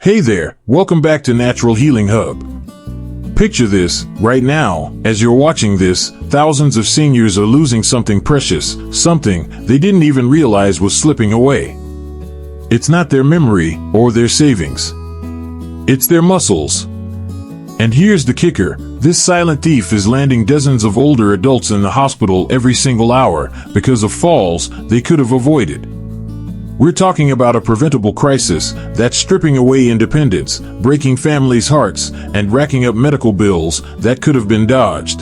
Hey there, welcome back to Natural Healing Hub. Picture this, right now, as you're watching this, thousands of seniors are losing something precious, something they didn't even realize was slipping away. It's not their memory or their savings. It's their muscles. And here's the kicker, this silent thief is landing dozens of older adults in the hospital every single hour because of falls they could have avoided. We're talking about a preventable crisis that's stripping away independence, breaking families' hearts, and racking up medical bills that could have been dodged.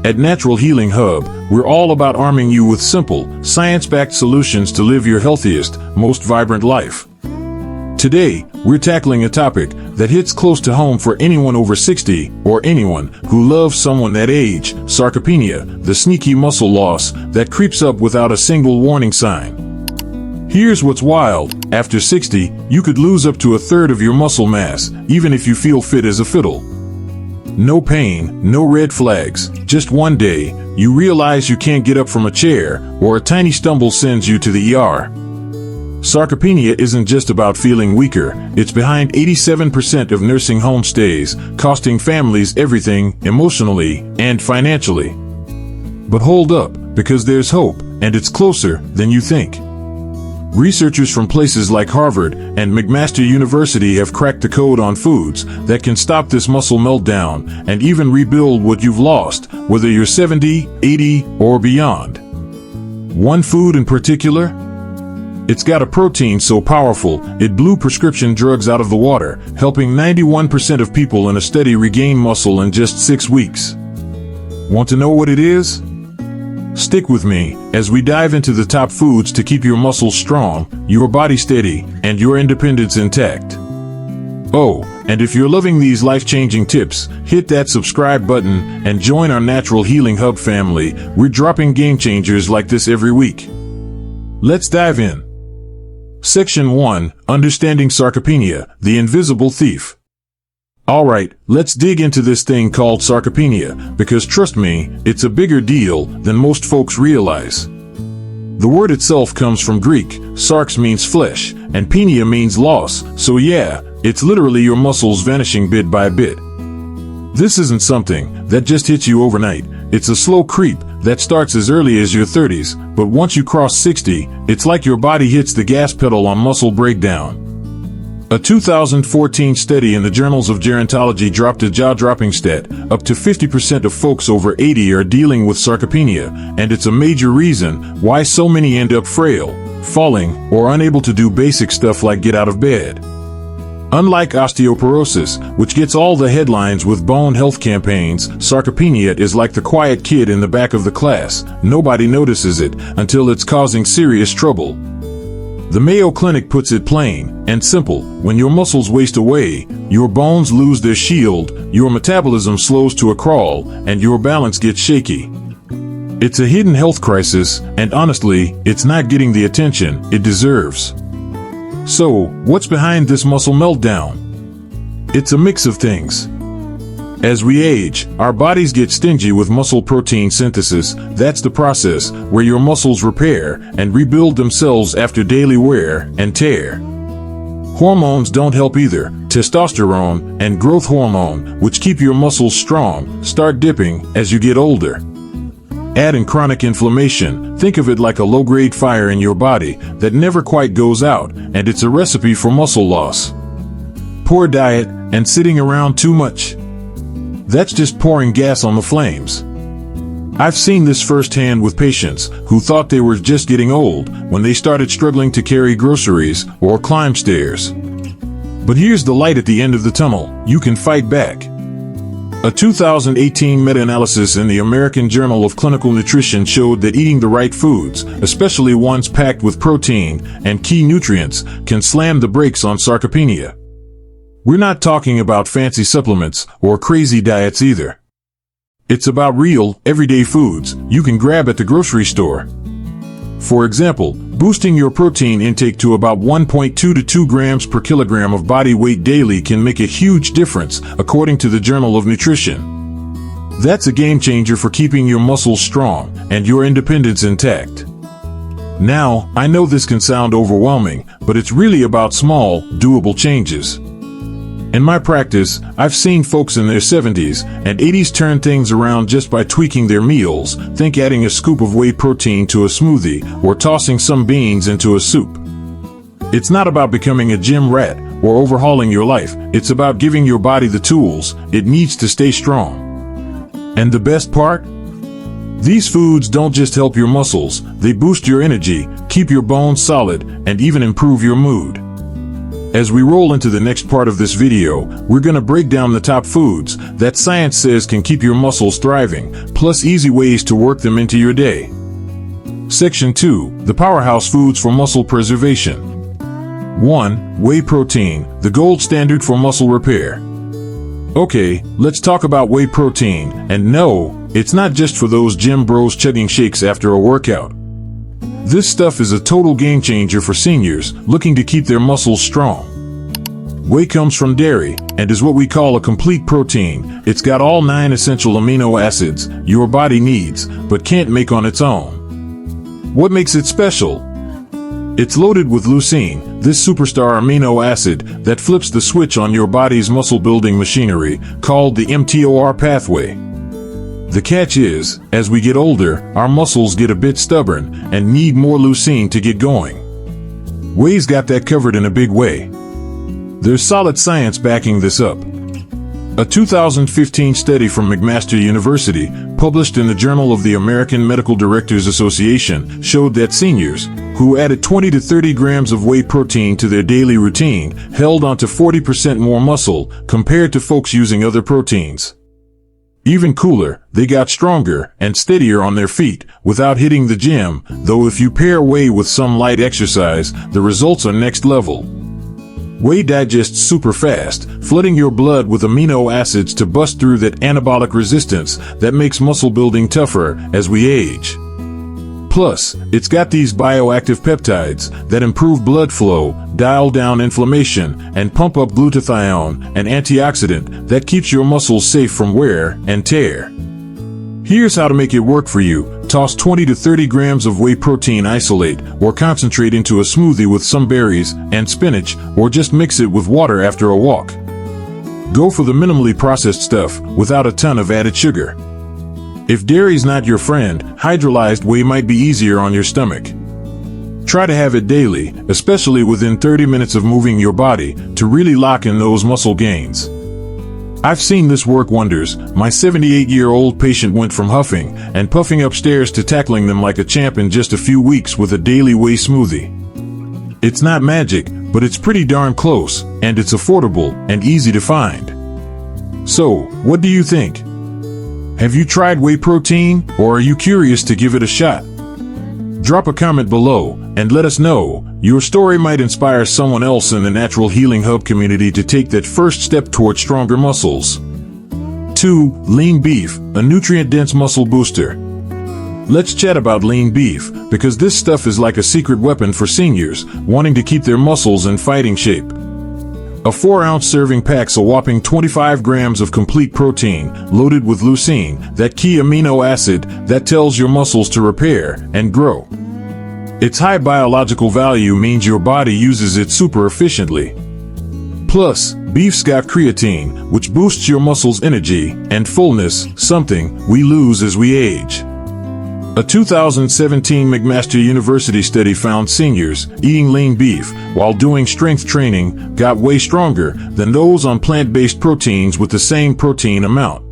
At Natural Healing Hub, we're all about arming you with simple, science-backed solutions to live your healthiest, most vibrant life. Today, we're tackling a topic that hits close to home for anyone over 60 or anyone who loves someone that age: sarcopenia, the sneaky muscle loss that creeps up without a single warning sign. Here's what's wild, after 60, you could lose up to a third of your muscle mass, even if you feel fit as a fiddle. No pain, no red flags, just one day, you realize you can't get up from a chair, or a tiny stumble sends you to the ER. Sarcopenia isn't just about feeling weaker, it's behind 87% of nursing home stays, costing families everything, emotionally and financially. But hold up, because there's hope, and it's closer than you think. Researchers from places like Harvard and McMaster University have cracked the code on foods that can stop this muscle meltdown and even rebuild what you've lost, whether you're 70, 80, or beyond. One food in particular? It's got a protein so powerful, it blew prescription drugs out of the water, helping 91% of people in a study regain muscle in just 6 weeks. Want to know what it is? Stick with me as we dive into the top foods to keep your muscles strong, your body steady, and your independence intact. Oh, and if you're loving these life-changing tips, hit that subscribe button and join our Natural Healing Hub family. We're dropping game changers like this every week. Let's dive in. Section 1, Understanding Sarcopenia, the Invisible Thief. Alright, let's dig into this thing called sarcopenia, because trust me, it's a bigger deal than most folks realize. The word itself comes from Greek, sarx means flesh, and penia means loss, so yeah, it's literally your muscles vanishing bit by bit. This isn't something that just hits you overnight, it's a slow creep that starts as early as your 30s, but once you cross 60, it's like your body hits the gas pedal on muscle breakdown. A 2014 study in the Journals of Gerontology dropped a jaw-dropping stat: up to 50% of folks over 80 are dealing with sarcopenia, and it's a major reason why so many end up frail, falling, or unable to do basic stuff like get out of bed. Unlike osteoporosis, which gets all the headlines with bone health campaigns, sarcopenia is like the quiet kid in the back of the class. Nobody notices it until it's causing serious trouble. The Mayo Clinic puts it plain and simple: when your muscles waste away, your bones lose their shield, your metabolism slows to a crawl, and your balance gets shaky. It's a hidden health crisis, and honestly, it's not getting the attention it deserves. So, what's behind this muscle meltdown? It's a mix of things. As we age, our bodies get stingy with muscle protein synthesis. That's the process where your muscles repair and rebuild themselves after daily wear and tear. Hormones don't help either. Testosterone and growth hormone, which keep your muscles strong, start dipping as you get older. Add in chronic inflammation. Think of it like a low-grade fire in your body that never quite goes out, and it's a recipe for muscle loss. Poor diet and sitting around too much. That's just pouring gas on the flames. I've seen this firsthand with patients who thought they were just getting old when they started struggling to carry groceries or climb stairs. But here's the light at the end of the tunnel: you can fight back. A 2018 meta-analysis in the American Journal of Clinical Nutrition showed that eating the right foods, especially ones packed with protein and key nutrients, can slam the brakes on sarcopenia. We're not talking about fancy supplements or crazy diets either. It's about real, everyday foods you can grab at the grocery store. For example, boosting your protein intake to about 1.2 to 2 grams per kilogram of body weight daily can make a huge difference, according to the Journal of Nutrition. That's a game changer for keeping your muscles strong and your independence intact. Now, I know this can sound overwhelming, but it's really about small, doable changes. In my practice, I've seen folks in their 70s and 80s turn things around just by tweaking their meals. Think adding a scoop of whey protein to a smoothie or tossing some beans into a soup. It's not about becoming a gym rat or overhauling your life. It's about giving your body the tools it needs to stay strong. And the best part? These foods don't just help your muscles, they boost your energy, keep your bones solid, and even improve your mood. As we roll into the next part of this video, we're going to break down the top foods that science says can keep your muscles thriving, plus easy ways to work them into your day. Section 2, the powerhouse foods for muscle preservation. 1. Whey protein, the gold standard for muscle repair. Okay, let's talk about whey protein, and no, it's not just for those gym bros chugging shakes after a workout. This stuff is a total game changer for seniors looking to keep their muscles strong. Whey comes from dairy and is what we call a complete protein. It's got all 9 essential amino acids your body needs but can't make on its own. What makes it special? It's loaded with leucine, this superstar amino acid that flips the switch on your body's muscle-building machinery, called the mTOR pathway. The catch is, as we get older, our muscles get a bit stubborn and need more leucine to get going. Whey's got that covered in a big way. There's solid science backing this up. A 2015 study from McMaster University, published in the Journal of the American Medical Directors Association, showed that seniors who added 20 to 30 grams of whey protein to their daily routine held onto 40% more muscle compared to folks using other proteins. Even cooler, they got stronger and steadier on their feet without hitting the gym, though if you pair whey with some light exercise, the results are next level. Whey digests super fast, flooding your blood with amino acids to bust through that anabolic resistance that makes muscle building tougher as we age. Plus, it's got these bioactive peptides that improve blood flow, dial down inflammation, and pump up glutathione, an antioxidant that keeps your muscles safe from wear and tear. Here's how to make it work for you. Toss 20 to 30 grams of whey protein isolate or concentrate into a smoothie with some berries and spinach, or just mix it with water after a walk. Go for the minimally processed stuff without a ton of added sugar. If dairy's not your friend, hydrolyzed whey might be easier on your stomach. Try to have it daily, especially within 30 minutes of moving your body, to really lock in those muscle gains. I've seen this work wonders. My 78-year-old patient went from huffing and puffing upstairs to tackling them like a champ in just a few weeks with a daily whey smoothie. It's not magic, but it's pretty darn close, and it's affordable and easy to find. So, what do you think? Have you tried whey protein, or are you curious to give it a shot? Drop a comment below and let us know. Your story might inspire someone else in the Natural Healing Hub community to take that first step toward stronger muscles. 2. Lean beef, a nutrient-dense muscle booster. Let's chat about lean beef, because this stuff is like a secret weapon for seniors wanting to keep their muscles in fighting shape. A 4-ounce serving packs a whopping 25 grams of complete protein, loaded with leucine, that key amino acid that tells your muscles to repair and grow. Its high biological value means your body uses it super efficiently. Plus, beef's got creatine, which boosts your muscles' energy and fullness, something we lose as we age. A 2017 McMaster University study found seniors eating lean beef while doing strength training got way stronger than those on plant-based proteins with the same protein amount.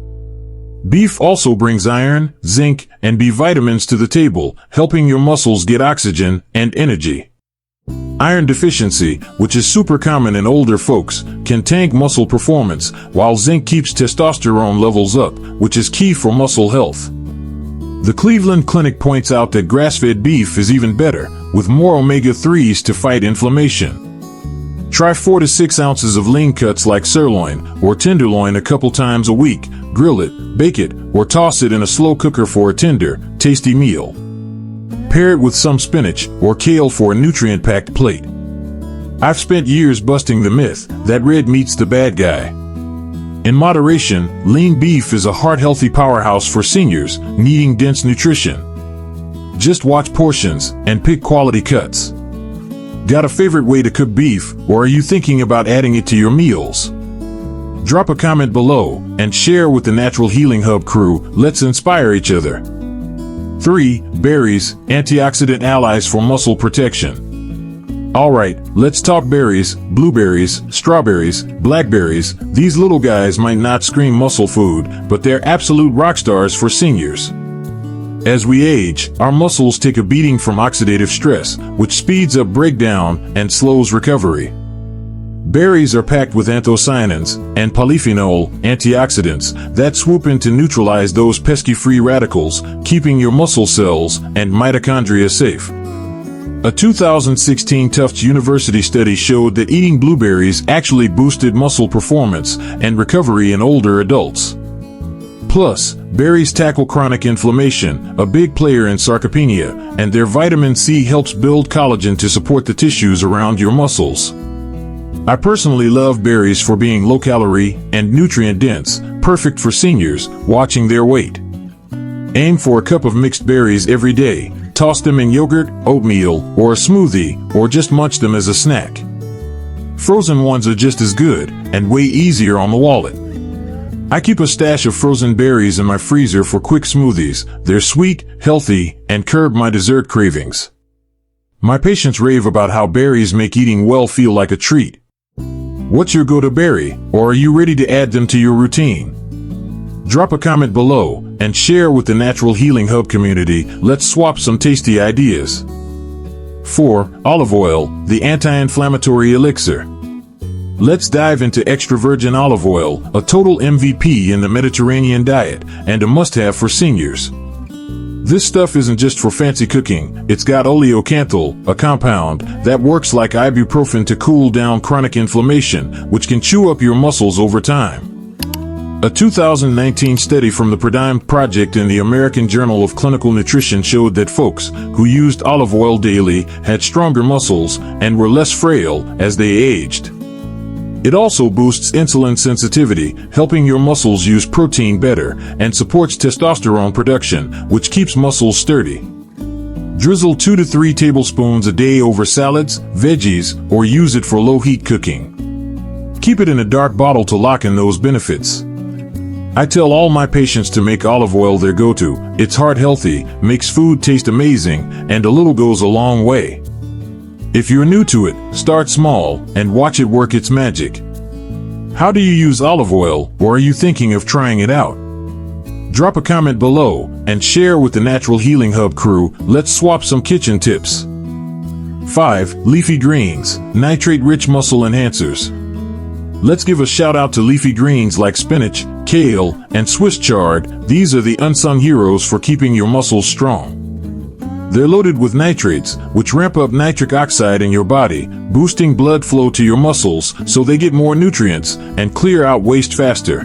Beef also brings iron, zinc, and B vitamins to the table, helping your muscles get oxygen and energy. Iron deficiency, which is super common in older folks, can tank muscle performance, while zinc keeps testosterone levels up, which is key for muscle health. The Cleveland Clinic points out that grass-fed beef is even better, with more omega-3s to fight inflammation. Try 4 to 6 ounces of lean cuts like sirloin or tenderloin a couple times a week. Grill it, bake it, or toss it in a slow cooker for a tender, tasty meal. Pair it with some spinach or kale for a nutrient-packed plate. I've spent years busting the myth that red meat's the bad guy. In moderation, lean beef is a heart-healthy powerhouse for seniors needing dense nutrition. Just watch portions and pick quality cuts. Got a favorite way to cook beef, or are you thinking about adding it to your meals? Drop a comment below and share with the Natural Healing Hub crew. Let's inspire each other. 3. Berries, antioxidant allies for muscle protection. Alright, let's talk berries, blueberries, strawberries, blackberries. These little guys might not scream muscle food, but they're absolute rock stars for seniors. As we age, our muscles take a beating from oxidative stress, which speeds up breakdown and slows recovery. Berries are packed with anthocyanins and polyphenol antioxidants that swoop in to neutralize those pesky free radicals, keeping your muscle cells and mitochondria safe. A 2016 Tufts University study showed that eating blueberries actually boosted muscle performance and recovery in older adults. Plus, berries tackle chronic inflammation, a big player in sarcopenia, and their vitamin C helps build collagen to support the tissues around your muscles. I personally love berries for being low-calorie and nutrient-dense, perfect for seniors watching their weight. Aim for a cup of mixed berries every day. Toss them in yogurt, oatmeal, or a smoothie, or just munch them as a snack. Frozen ones are just as good and way easier on the wallet. I keep a stash of frozen berries in my freezer for quick smoothies. They're sweet, healthy, and curb my dessert cravings. My patients rave about how berries make eating well feel like a treat. What's your go-to berry, or are you ready to add them to your routine? Drop a comment below and share with the Natural Healing Hub community. Let's swap some tasty ideas. 4. Olive oil, the anti-inflammatory elixir. Let's dive into extra virgin olive oil, a total MVP in the Mediterranean diet and a must-have for seniors. This stuff isn't just for fancy cooking. It's got oleocanthal, a compound that works like ibuprofen to cool down chronic inflammation, which can chew up your muscles over time. A 2019 study from the Prime Project in the American Journal of Clinical Nutrition showed that folks who used olive oil daily had stronger muscles and were less frail as they aged. It also boosts insulin sensitivity, helping your muscles use protein better, and supports testosterone production, which keeps muscles sturdy. Drizzle 2 to 3 tablespoons a day over salads, veggies, or use it for low-heat cooking. Keep it in a dark bottle to lock in those benefits. I tell all my patients to make olive oil their go-to. It's heart-healthy, makes food taste amazing, and a little goes a long way. If you're new to it, start small and watch it work its magic. How do you use olive oil, or are you thinking of trying it out? Drop a comment below and share with the Natural Healing Hub crew. Let's swap some kitchen tips. 5. Leafy greens, nitrate-rich muscle enhancers. Let's give a shout out to leafy greens like spinach, kale, and Swiss chard. These are the unsung heroes for keeping your muscles strong. They're loaded with nitrates, which ramp up nitric oxide in your body, boosting blood flow to your muscles so they get more nutrients and clear out waste faster.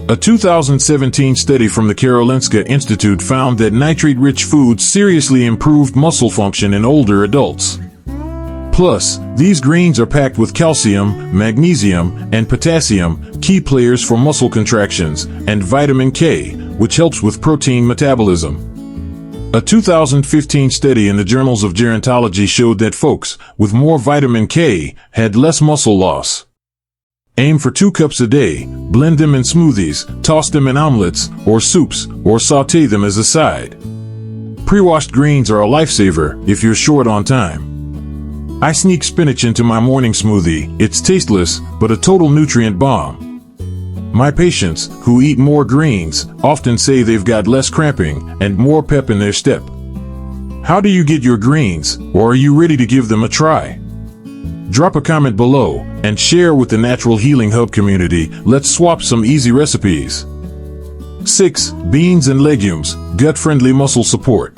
A 2017 study from the Karolinska Institute found that nitrate-rich foods seriously improved muscle function in older adults. Plus, these greens are packed with calcium, magnesium, and potassium, key players for muscle contractions, and vitamin K, which helps with protein metabolism. A 2015 study in the Journals of Gerontology showed that folks with more vitamin K had less muscle loss. Aim for 2 cups a day, blend them in smoothies, toss them in omelets or soups, or sauté them as a side. Pre-washed greens are a lifesaver if you're short on time. I sneak spinach into my morning smoothie. It's tasteless, but a total nutrient bomb. My patients, who eat more greens, often say they've got less cramping and more pep in their step. How do you get your greens, or are you ready to give them a try? Drop a comment below and share with the Natural Healing Hub community. Let's swap some easy recipes. 6. Beans and legumes, gut-friendly muscle support.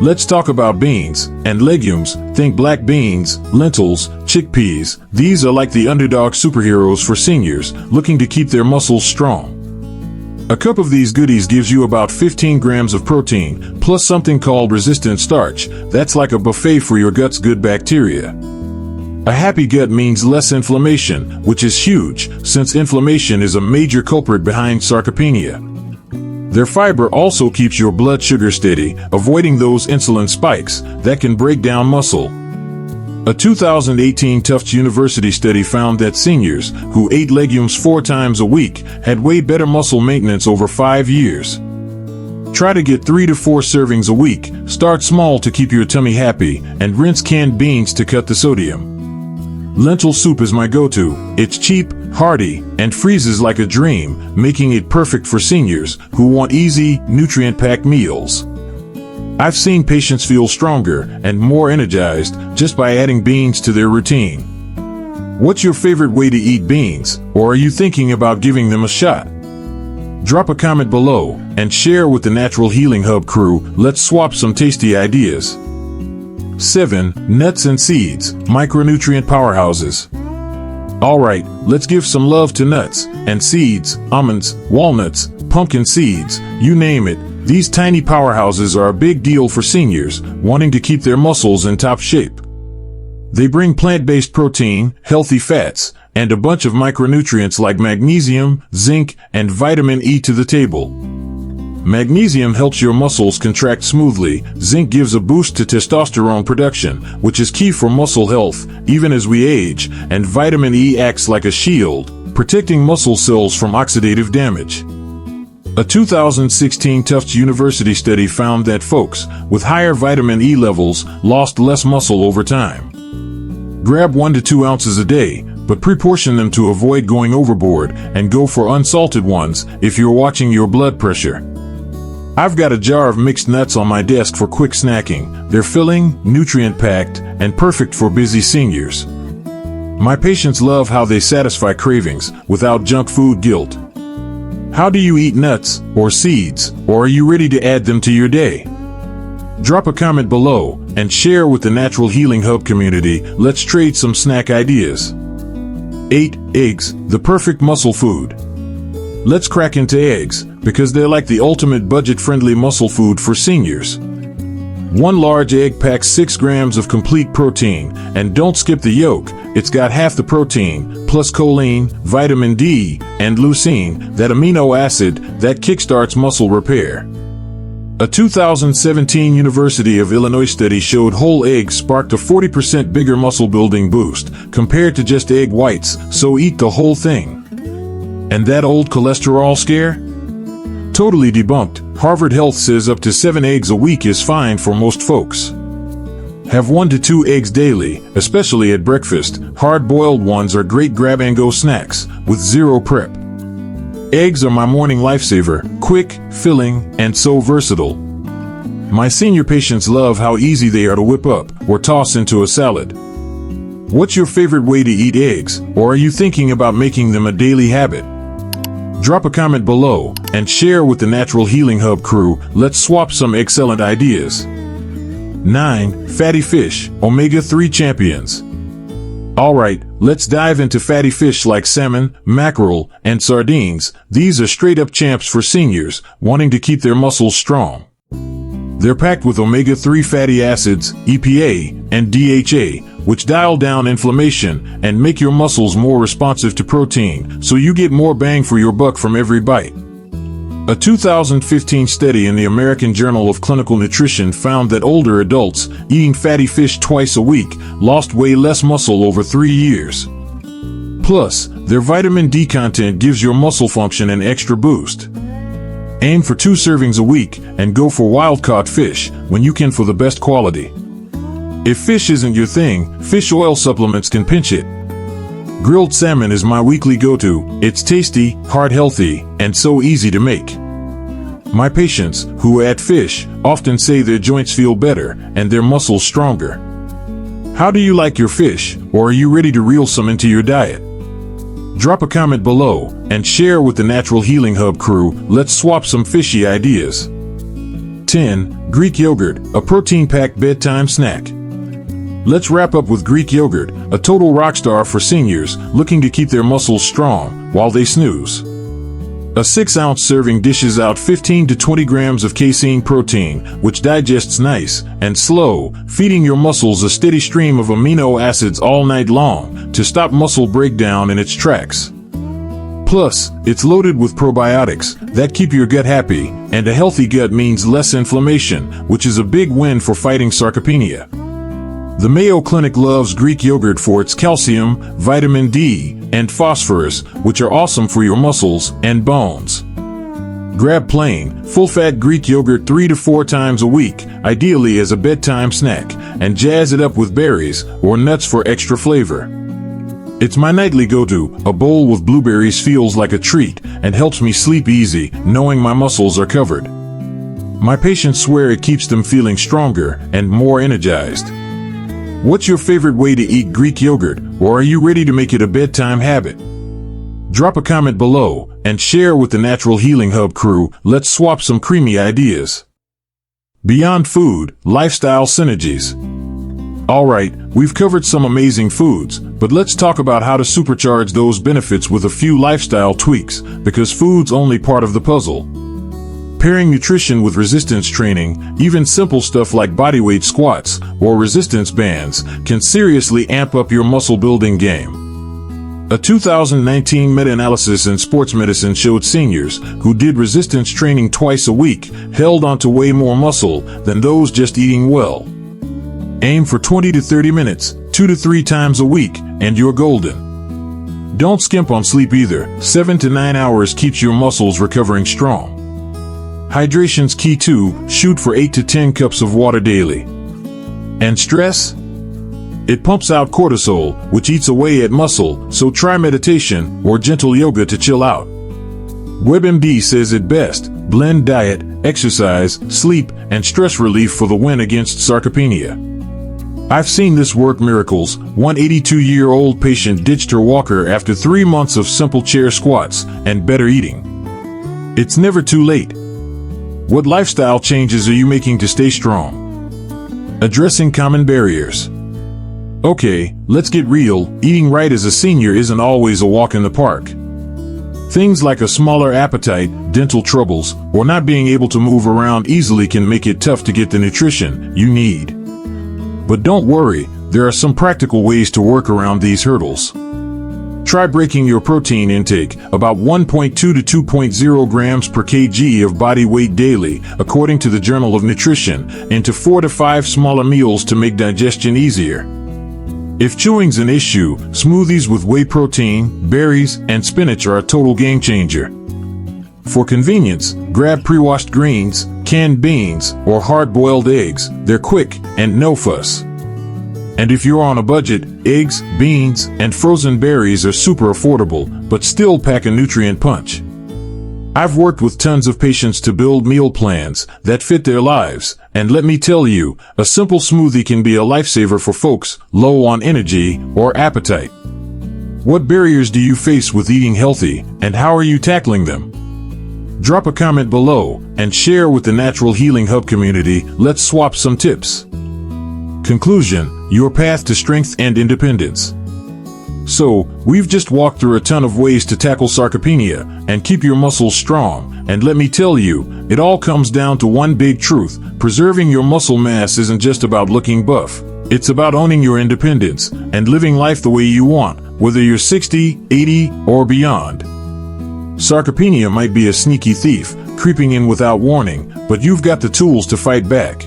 Let's talk about beans and legumes. Think black beans, lentils, chickpeas. These are like the underdog superheroes for seniors looking to keep their muscles strong. A cup of these goodies gives you about 15 grams of protein, plus something called resistant starch. That's like a buffet for your gut's good bacteria. A happy gut means less inflammation, which is huge, since inflammation is a major culprit behind sarcopenia. Their fiber also keeps your blood sugar steady, avoiding those insulin spikes that can break down muscle. A 2018 Tufts University study found that seniors who ate legumes 4 times a week had way better muscle maintenance over 5 years. Try to get 3 to 4 servings a week, start small to keep your tummy happy, and rinse canned beans to cut the sodium. Lentil soup is my go-to. It's cheap, hearty, and freezes like a dream, making it perfect for seniors who want easy, nutrient-packed meals. I've seen patients feel stronger and more energized just by adding beans to their routine. What's your favorite way to eat beans, or are you thinking about giving them a shot? Drop a comment below and share with the Natural Healing Hub crew. Let's swap some tasty ideas. 7. Nuts and seeds, micronutrient powerhouses. Alright, let's give some love to nuts and seeds, almonds, walnuts, pumpkin seeds, you name it. These tiny powerhouses are a big deal for seniors wanting to keep their muscles in top shape. They bring plant-based protein, healthy fats, and a bunch of micronutrients like magnesium, zinc, and vitamin E to the table. Magnesium helps your muscles contract smoothly, zinc gives a boost to testosterone production, which is key for muscle health, even as we age, and vitamin E acts like a shield, protecting muscle cells from oxidative damage. A 2016 Tufts University study found that folks with higher vitamin E levels lost less muscle over time. Grab 1 to 2 ounces a day, but pre-portion them to avoid going overboard, and go for unsalted ones if you're watching your blood pressure. I've got a jar of mixed nuts on my desk for quick snacking. They're filling, nutrient-packed, and perfect for busy seniors. My patients love how they satisfy cravings without junk food guilt. How do you eat nuts or seeds, or are you ready to add them to your day? Drop a comment below and share with the Natural Healing Hub community. Let's trade some snack ideas. 8. Eggs, the perfect muscle food. Let's crack into eggs, because they're like the ultimate budget-friendly muscle food for seniors. 1 large egg packs 6 grams of complete protein, and don't skip the yolk. It's got half the protein, plus choline, vitamin D, and leucine, that amino acid that kickstarts muscle repair. A 2017 University of Illinois study showed whole eggs sparked a 40% bigger muscle building boost compared to just egg whites, so eat the whole thing. And that old cholesterol scare? Totally debunked. Harvard Health says up to 7 eggs a week is fine for most folks. Have 1 to 2 eggs daily, especially at breakfast. Hard-boiled ones are great grab-and-go snacks with zero prep. Eggs are my morning lifesaver, quick, filling, and so versatile. My senior patients love how easy they are to whip up or toss into a salad. What's your favorite way to eat eggs, or are you thinking about making them a daily habit? Drop a comment below and share with the Natural Healing Hub crew. Let's swap some excellent ideas. 9. Fatty fish, omega-3 champions. Alright, let's dive into fatty fish like salmon, mackerel, and sardines. These are straight-up champs for seniors wanting to keep their muscles strong. They're packed with omega-3 fatty acids, EPA, and DHA, which dial down inflammation and make your muscles more responsive to protein, so you get more bang for your buck from every bite. A 2015 study in the American Journal of Clinical Nutrition found that older adults eating fatty fish twice a week lost way less muscle over 3 years. Plus, their vitamin D content gives your muscle function an extra boost. Aim for 2 servings a week and go for wild-caught fish when you can for the best quality. If fish isn't your thing, fish oil supplements can pinch it. Grilled salmon is my weekly go-to. It's tasty, heart-healthy, and so easy to make. My patients, who add fish, often say their joints feel better and their muscles stronger. How do you like your fish, or are you ready to reel some into your diet? Drop a comment below and share with the Natural Healing Hub crew. Let's swap some fishy ideas. 10. Greek yogurt, a protein-packed bedtime snack. Let's wrap up with Greek yogurt, a total rock star for seniors looking to keep their muscles strong while they snooze. A 6-ounce serving dishes out 15 to 20 grams of casein protein, which digests nice and slow, feeding your muscles a steady stream of amino acids all night long to stop muscle breakdown in its tracks. Plus, it's loaded with probiotics that keep your gut happy, and a healthy gut means less inflammation, which is a big win for fighting sarcopenia. The Mayo Clinic loves Greek yogurt for its calcium, vitamin D, and phosphorus, which are awesome for your muscles and bones. Grab plain, full-fat Greek yogurt 3 to 4 times a week, ideally as a bedtime snack, and jazz it up with berries or nuts for extra flavor. It's my nightly go-to. A bowl with blueberries feels like a treat and helps me sleep easy, knowing my muscles are covered. My patients swear it keeps them feeling stronger and more energized. What's your favorite way to eat Greek yogurt, or are you ready to make it a bedtime habit? Drop a comment below and share with the Natural Healing Hub crew. Let's swap some creamy ideas. Beyond food, lifestyle synergies. Alright, we've covered some amazing foods, but let's talk about how to supercharge those benefits with a few lifestyle tweaks, because food's only part of the puzzle. Pairing nutrition with resistance training, even simple stuff like bodyweight squats or resistance bands, can seriously amp up your muscle building game. A 2019 meta-analysis in sports medicine showed seniors who did resistance training twice a week held onto way more muscle than those just eating well. Aim for 20 to 30 minutes, 2 to 3 times a week, and you're golden. Don't skimp on sleep either. 7 to 9 hours keeps your muscles recovering strong. Hydration's key too. Shoot for 8 to 10 cups of water daily. And stress? It pumps out cortisol, which eats away at muscle, so try meditation or gentle yoga to chill out. WebMD says it best: blend diet, exercise, sleep, and stress relief for the win against sarcopenia. I've seen this work miracles. One 82-year-old patient ditched her walker after 3 months of simple chair squats and better eating. It's never too late. What lifestyle changes are you making to stay strong? Addressing common barriers. Okay, let's get real. Eating right as a senior isn't always a walk in the park. Things like a smaller appetite, dental troubles, or not being able to move around easily can make it tough to get the nutrition you need. But don't worry, there are some practical ways to work around these hurdles. Try breaking your protein intake, about 1.2 to 2.0 grams per kg of body weight daily, according to the Journal of Nutrition, into 4 to 5 smaller meals to make digestion easier. If chewing's an issue, smoothies with whey protein, berries, and spinach are a total game changer. For convenience, grab pre-washed greens, canned beans, or hard-boiled eggs. They're quick and no fuss. And if you're on a budget, eggs, beans, and frozen berries are super affordable, but still pack a nutrient punch. I've worked with tons of patients to build meal plans that fit their lives, and let me tell you, a simple smoothie can be a lifesaver for folks low on energy or appetite. What barriers do you face with eating healthy, and how are you tackling them? Drop a comment below and share with the Natural Healing Hub community. Let's swap some tips. Conclusion: your path to strength and independence. So, we've just walked through a ton of ways to tackle sarcopenia and keep your muscles strong, and let me tell you, it all comes down to one big truth: preserving your muscle mass isn't just about looking buff. It's about owning your independence and living life the way you want, whether you're 60, 80, or beyond. Sarcopenia might be a sneaky thief, creeping in without warning, but you've got the tools to fight back.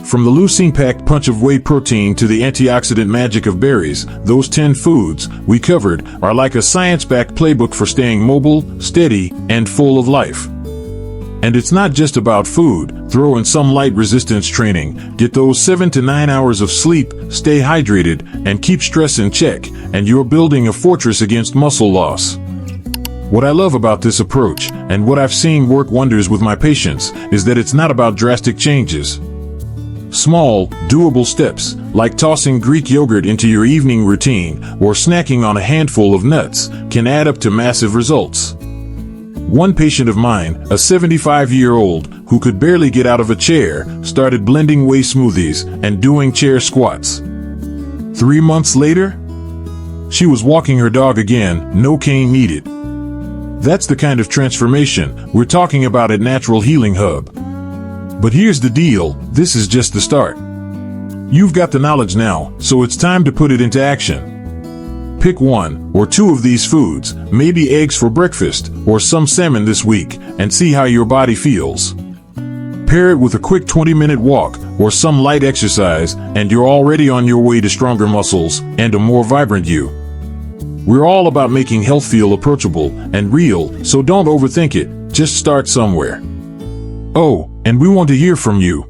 From the leucine-packed punch of whey protein to the antioxidant magic of berries, those 10 foods we covered are like a science-backed playbook for staying mobile, steady, and full of life. And it's not just about food. Throw in some light resistance training, get those 7 to 9 hours of sleep, stay hydrated, and keep stress in check, and you're building a fortress against muscle loss. What I love about this approach, and what I've seen work wonders with my patients, is that it's not about drastic changes. Small, doable steps, like tossing Greek yogurt into your evening routine or snacking on a handful of nuts, can add up to massive results. One patient of mine, a 75-year-old who could barely get out of a chair, started blending whey smoothies and doing chair squats. 3 months later, she was walking her dog again, no cane needed. That's the kind of transformation we're talking about at Natural Healing Hub. But here's the deal, this is just the start. You've got the knowledge now, so it's time to put it into action. Pick 1 or 2 of these foods, maybe eggs for breakfast or some salmon this week, and see how your body feels. Pair it with a quick 20-minute walk or some light exercise, and you're already on your way to stronger muscles and a more vibrant you. We're all about making health feel approachable and real, so don't overthink it, just start somewhere. Oh, and we want to hear from you.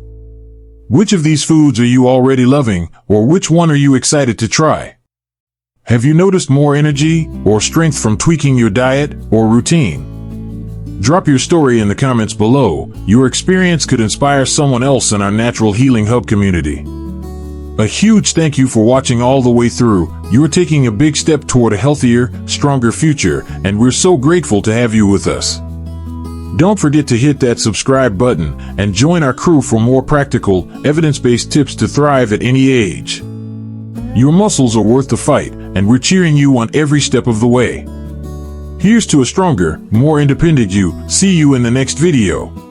Which of these foods are you already loving, or which one are you excited to try? Have you noticed more energy or strength from tweaking your diet or routine? Drop your story in the comments below. Your experience could inspire someone else in our Natural Healing Hub community. A huge thank you for watching all the way through. You're taking a big step toward a healthier, stronger future, and we're so grateful to have you with us. Don't forget to hit that subscribe button and join our crew for more practical, evidence-based tips to thrive at any age. Your muscles are worth the fight, and we're cheering you on every step of the way. Here's to a stronger, more independent you. See you in the next video.